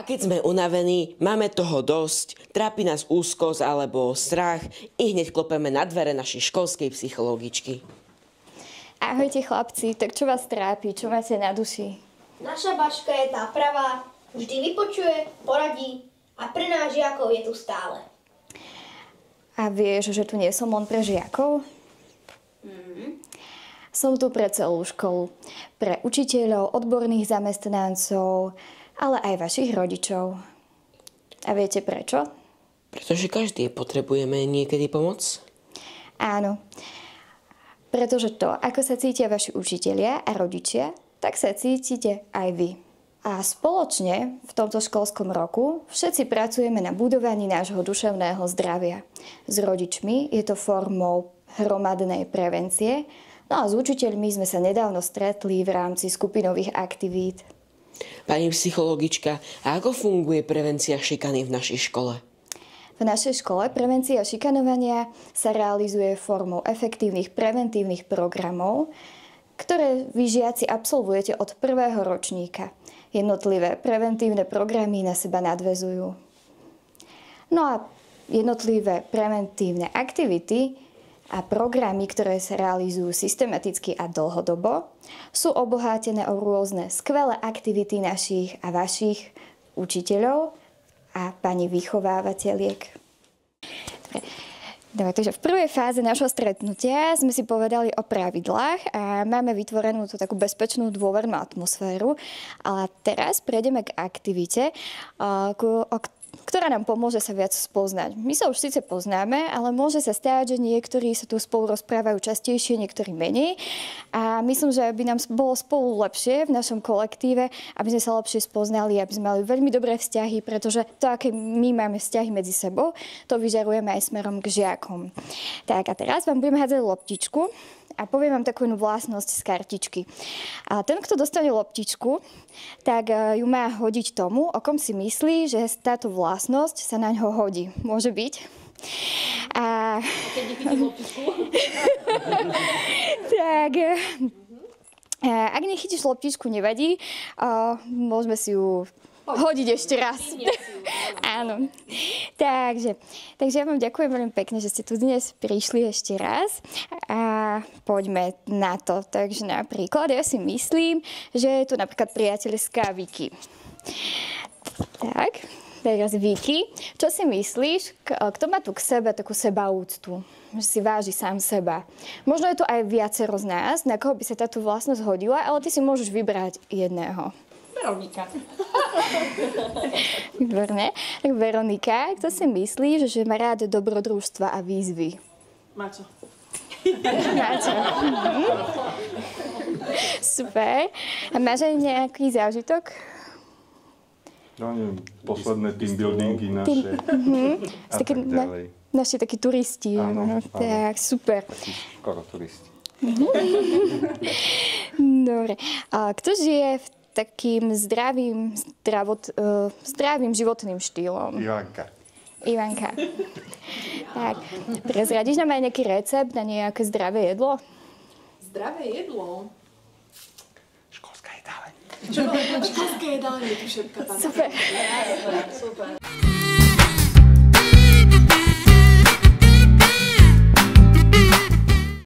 keď sme unavení, máme toho dosť, trápi nás úzkosť alebo strach, i hneď klopeme na dvere našej školskej psychologičky. Ahojte chlapci, tak čo vás trápi, čo máte na duši? Naša Baška je tá pravá, vždy vypočuje, poradí a pre nás žiakov je tu stále. A vieš, že tu nie som len pre žiakov? Som tu pre celú školu. Pre učiteľov, odborných zamestnancov, ale aj vašich rodičov. A viete prečo? Pretože každý potrebujeme niekedy pomoc? Áno. Pretože to, ako sa cítia vaši učitelia a rodičia, tak sa cítite aj vy. A spoločne v tomto školskom roku všetci pracujeme na budovaní nášho duševného zdravia. S rodičmi je to formou hromadnej prevencie, no a s učiteľmi sme sa nedávno stretli v rámci skupinových aktivít. Pani psychologička, a ako funguje prevencia šikany v našej škole? V našej škole prevencia šikanovania sa realizuje formou efektívnych preventívnych programov, ktoré vy žiaci absolvujete od prvého ročníka. Jednotlivé preventívne programy na seba nadväzujú. No a jednotlivé preventívne aktivity a programy, ktoré sa realizujú systematicky a dlhodobo, sú obohátené o rôzne skvelé aktivity našich a vašich učiteľov a pani vychovávateľiek. Dobre, takže v prvej fáze našho stretnutia sme si povedali o pravidlách a máme vytvorenú tú takú bezpečnú dôvernú atmosféru. A teraz prejdeme k aktivite, ktorá nám pomôže sa viac spoznať. My sa už síce poznáme, ale môže sa stať, že niektorí sa tu spolu rozprávajú častejšie, niektorí menej. A myslím, že by nám bolo spolu lepšie v našom kolektíve, aby sme sa lepšie spoznali, aby sme mali veľmi dobré vzťahy, pretože to, aké my máme vzťahy medzi sebou, to vyžarujeme aj smerom k žiakom. Tak a teraz vám budeme hádzať loptičku. A poviem vám takú jednu vlastnosť z kartičky. A ten, kto dostane loptičku, tak ju má hodiť tomu, o kom si myslí, že táto vlastnosť sa na ňo hodí. Môže byť? A keď nechytím loptičku? Tak, ak nechytíš loptičku, nevadí. Môžeme si ju hodiť ešte raz. Áno. Takže ja vám ďakujem veľmi pekne, že ste tu dnes prišli ešte raz a poďme na to. Takže napríklad ja si myslím, že je tu napríklad priateľská Vicky. Tak, teraz Vicky, čo si myslíš, kto má tu k sebe takú sebaúctu? Že si váži sám seba. Možno je to aj viacero z nás, na koho by sa táto vlastnosť hodila, ale ty si môžeš vybrať jedného. Veronika. Výborné. Tak Veronika, kto si myslíš, že má rád dobrodružstva a výzvy? Maťo. Maťo. Super. A máš aj nejaký zážitok? No neviem, posledné team buildingy naše a tak ďalej. Naši takí turisti. Áno. Tak, super. Skoro turisti. Dobre. A kto žije v takým zdravým životným štýlom? Ivanka. Tak, prezradíš nám aj nejaký recept na nejaké zdravé jedlo? Zdravé jedlo? Školská jedálenie. Školské jedálenie, tu všetko tam. Super. Super.